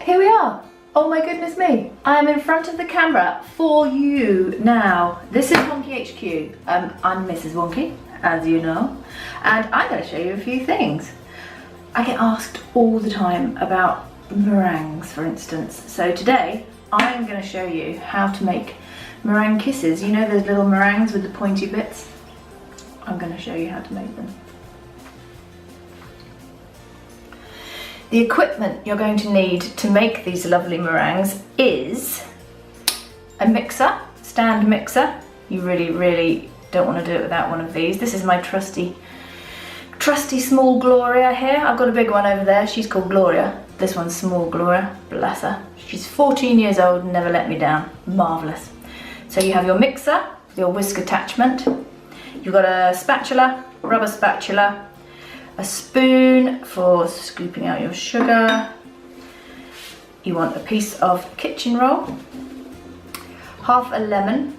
here we are. Oh my goodness me. I am in front of the camera for you now. This is Wonky HQ. I'm Mrs. Wonky, as you know, and I'm going to show you a few things. I get asked all the time about meringues, for instance. So today, I'm going to show you how to make meringue kisses. You know those little meringues with the pointy bits? I'm going to show you how to make them. The equipment you're going to need to make these lovely meringues is a mixer, stand mixer. You really don't want to do it without one of these. This is my trusty small Gloria here. I've got a big one over there. She's called Gloria. This one's small Gloria, bless her. She's 14 years old and never let me down. Marvellous. So you have your mixer, your whisk attachment. You've got a spatula, rubber spatula, a spoon for scooping out your sugar. You want a piece of kitchen roll, half a lemon,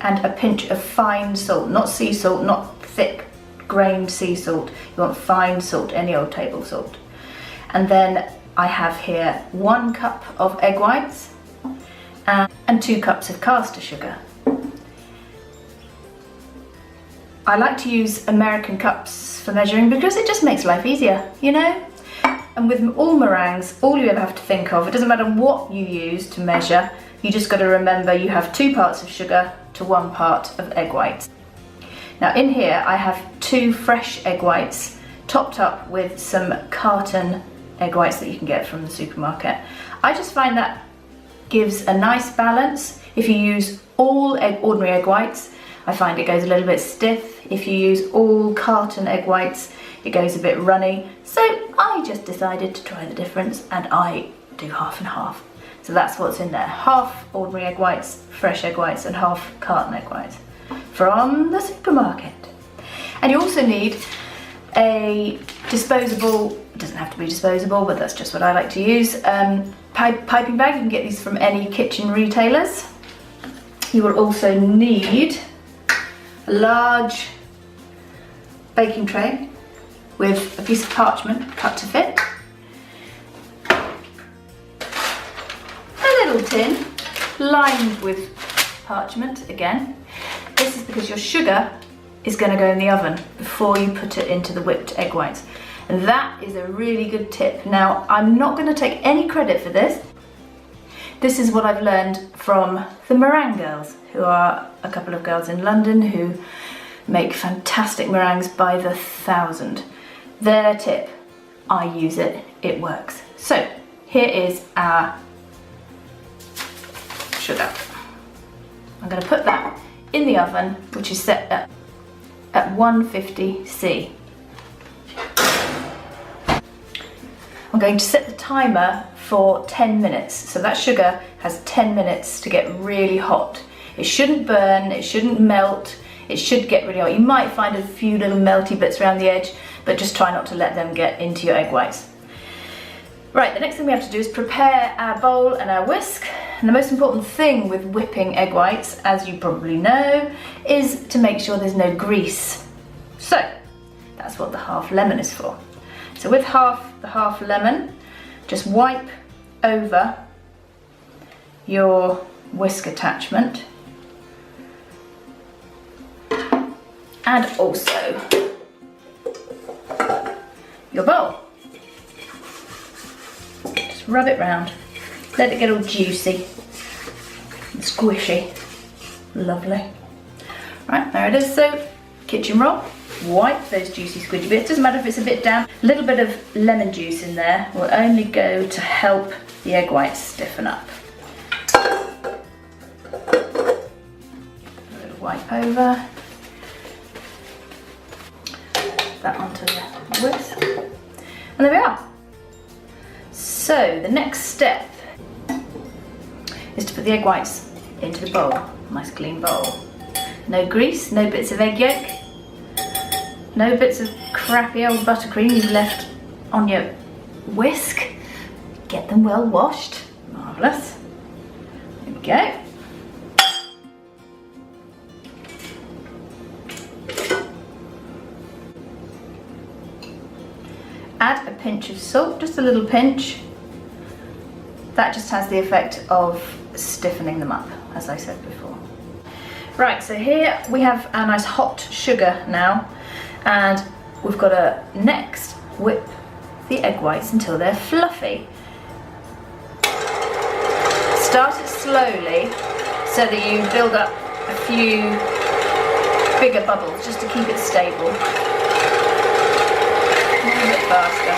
and a pinch of fine salt, not sea salt, not thick grained sea salt. You want fine salt, any old table salt. And then I have here 1 cup of egg whites and 2 cups of caster sugar. I like to use American cups for measuring because it just makes life easier, you know? And with all meringues, all you ever have to think of, it doesn't matter what you use to measure, you just got to remember you have 2 parts of sugar to 1 part of egg whites. Now in here I have 2 fresh egg whites topped up with some carton egg whites that you can get from the supermarket. I just find that gives a nice balance. If you use all ordinary egg whites, I find it goes a little bit stiff. If you use all carton egg whites, it goes a bit runny. So I just decided to try the difference and I do half and half. So that's what's in there. Half ordinary egg whites, fresh egg whites, and half carton egg whites from the supermarket. And you also need a disposable, it doesn't have to be disposable, but that's just what I like to use, piping bag. You can get these from any kitchen retailers. You will also need a large baking tray with a piece of parchment cut to fit, a little tin lined with parchment again. This is because your sugar is going to go in the oven before you put it into the whipped egg whites, and that is a really good tip. Now I'm not going to take any credit for this. This is what I've learned from the Meringue girls, who are a couple of girls in London who make fantastic meringues by the thousand. Their tip, I use it, it works. So here is our sugar. I'm going to put that in the oven, which is set at 150°C. I'm going to set the timer for 10 minutes. So that sugar has 10 minutes to get really hot. It shouldn't burn, it shouldn't melt, it should get really hot. You might find a few little melty bits around the edge, but just try not to let them get into your egg whites. Right, the next thing we have to do is prepare our bowl and our whisk. And the most important thing with whipping egg whites, as you probably know, is to make sure there's no grease. So that's what the half lemon is for. So with the half lemon, just wipe over your whisk attachment and also your bowl. Just rub it round, let it get all juicy and squishy. Lovely. Right, there it is. So kitchen roll, wipe those juicy squidgy bits. Doesn't matter if it's a bit damp. A little bit of lemon juice in there will only go to help the egg whites stiffen up. A little wipe over. That onto the whisk. And there we are. So the next step is to put the egg whites into the bowl. Nice clean bowl. No grease, no bits of egg yolk, no bits of crappy old buttercream you've left on your whisk. Get them well washed. Marvellous. There we go. Add a pinch of salt, just a little pinch, that just has the effect of stiffening them up, as I said before. Right, so here we have our nice hot sugar now, and we've got to next whip the egg whites until they're fluffy. Start it slowly so that you build up a few bigger bubbles just to keep it stable. A little bit faster.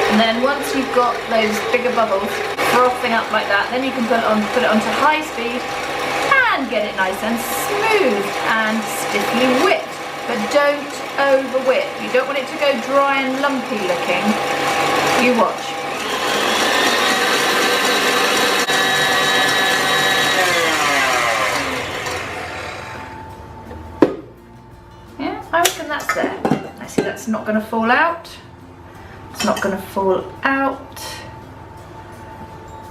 And then once you've got those bigger bubbles frothing up like that, then you can put it onto high speed and get it nice and smooth and stiffly whipped. But don't over whip. You don't want it to go dry and lumpy looking. You watch. Yeah, I reckon that's there. I see that's not going to fall out. It's not going to fall out.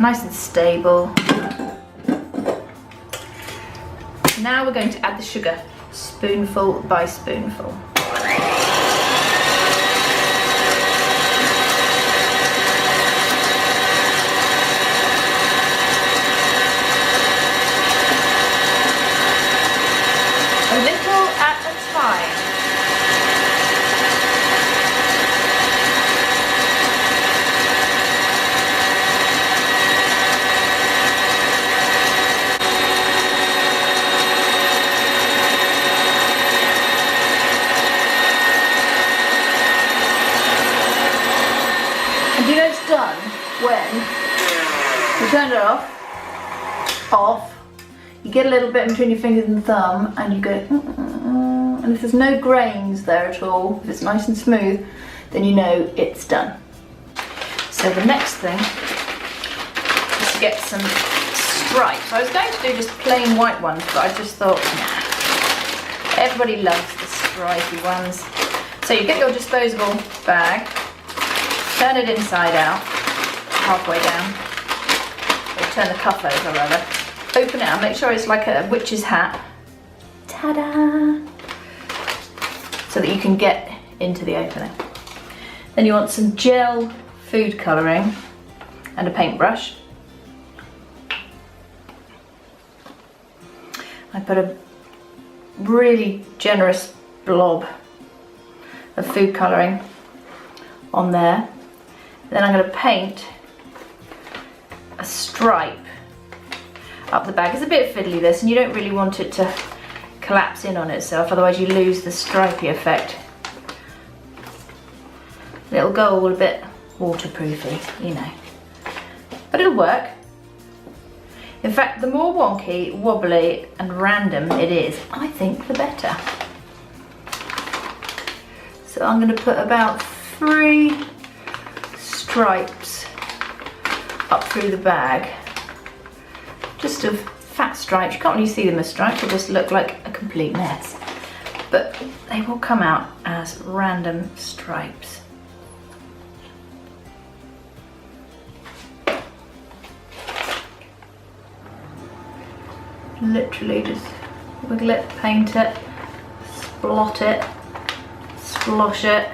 Nice and stable. Now we're going to add the sugar, spoonful by spoonful. A little at a time. You know it's done when you turn it off, you get a little bit between your fingers and thumb and you go, and if there's no grains there at all, if it's nice and smooth, then you know it's done. So the next thing is to get some stripes. I was going to do just plain white ones, but I just thought, nah, everybody loves the stripy ones. So you get your disposable bag, turn it inside out, halfway down, or turn the cuff over rather. Open it up, make sure it's like a witch's hat. Ta-da! So that you can get into the opening. Then you want some gel food colouring and a paintbrush. I put a really generous blob of food colouring on there. Then I'm going to paint a stripe up the back. It's a bit fiddly this, and you don't really want it to collapse in on itself, otherwise you lose the stripy effect. It'll go all a bit waterproofy, you know, but it'll work. In fact, the more wonky, wobbly and random it is, I think the better. So I'm going to put about 3 stripes up through the bag, just of fat stripes. You can't really see them as stripes, they just look like a complete mess, but they will come out as random stripes. Literally just wiggle it, paint it, splot it, splosh it,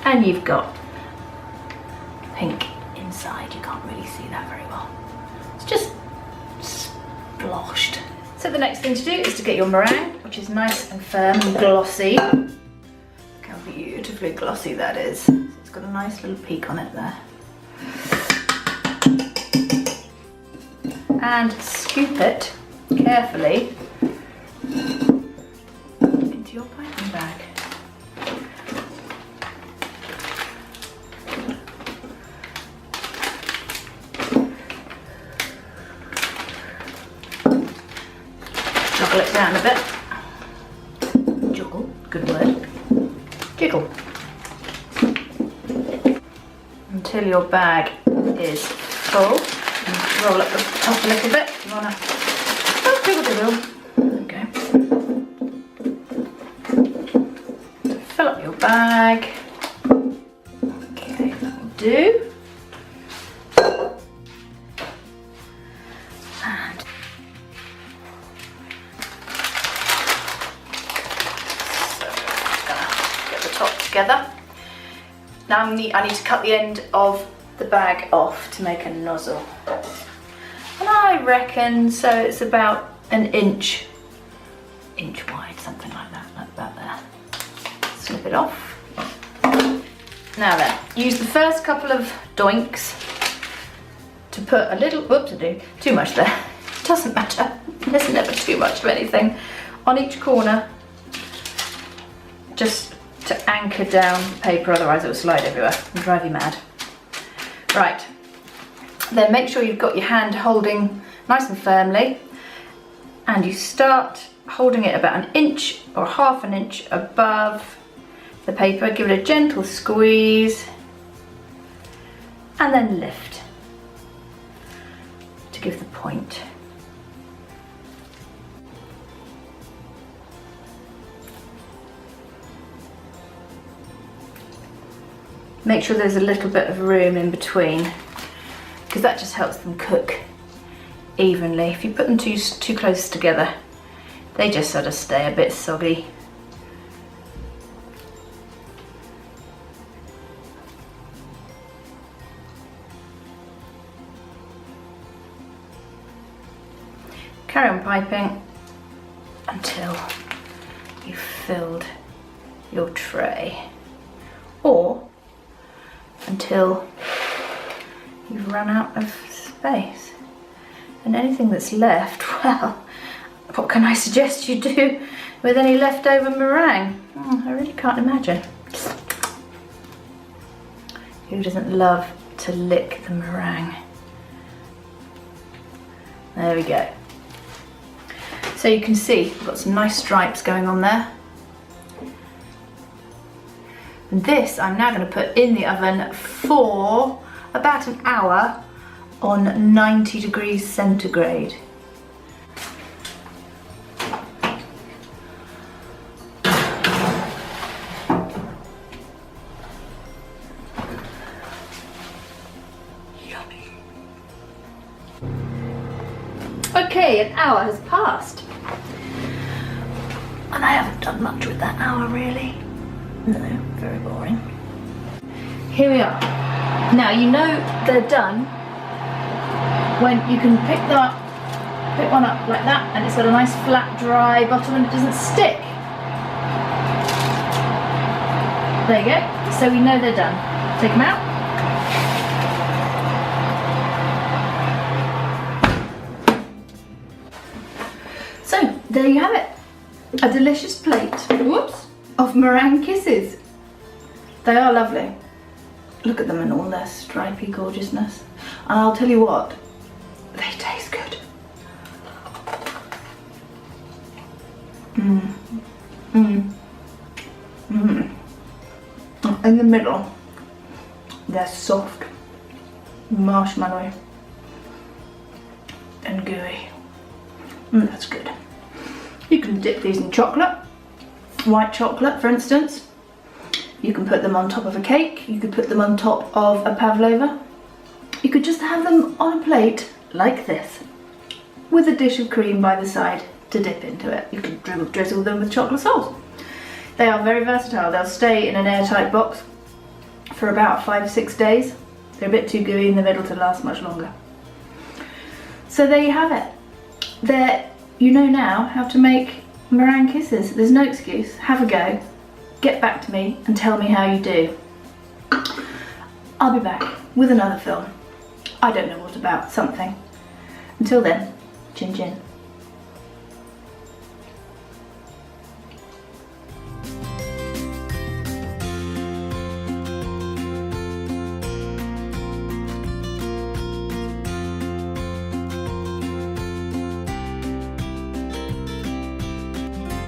and you've got pink inside. You can't really see that very well. It's just sploshed. So the next thing to do is to get your meringue, which is nice and firm and glossy. Look how beautifully glossy that is. It's got a nice little peak on it there. And scoop it carefully into your piping bag. Joggle it down a bit. Joggle, good word. Jiggle. Until your bag is full. And roll up a little bit. You wanna jiggle. Okay. Fill up your bag. Okay, that'll do. together. Now I need to cut the end of the bag off to make a nozzle. And I reckon, so it's about an inch wide, something like that there. Snip it off. Now then, use the first couple of doinks to put a little, whoops, I do too much there. It doesn't matter, there's never too much of anything. On each corner, just to anchor down the paper, otherwise it will slide everywhere and drive you mad. Right, then make sure you've got your hand holding nice and firmly, and you start holding it about an inch or half an inch above the paper. Give it a gentle squeeze and then lift to give the point. Make sure there's a little bit of room in between, because that just helps them cook evenly. If you put them too close together, they just sort of stay a bit soggy. Carry on piping until you've filled your tray, or until you've run out of space. And anything that's left, well, what can I suggest you do with any leftover meringue? I really can't imagine. Who doesn't love to lick the meringue? There we go. So you can see we've got some nice stripes going on there. This I'm now going to put in the oven for about an hour on 90 degrees centigrade. Yummy. Okay, an hour has passed. And I haven't done much with that hour really. No, very boring. Here we are. Now you know they're done when you can pick one up like that, and it's got a nice flat dry bottom and it doesn't stick. There you go. So we know they're done. Take them out. So there you have it. A delicious plate. Whoops. Of meringue kisses. They are lovely. Look at them in all their stripy gorgeousness. And I'll tell you what, they taste good. In the middle, they're soft, marshmallowy, and gooey. That's good. You can dip these in chocolate. White chocolate, for instance. You can put them on top of a cake. You could put them on top of a pavlova. You could just have them on a plate like this, with a dish of cream by the side to dip into it. You could drizzle them with chocolate sauce. They are very versatile. They'll stay in an airtight box for about 5 or 6 days. They're a bit too gooey in the middle to last much longer. So there you have it. You know now how to make meringue kisses. There's no excuse. Have a go. Get back to me and tell me how you do. I'll be back with another film. I don't know what about, something. Until then, chin chin.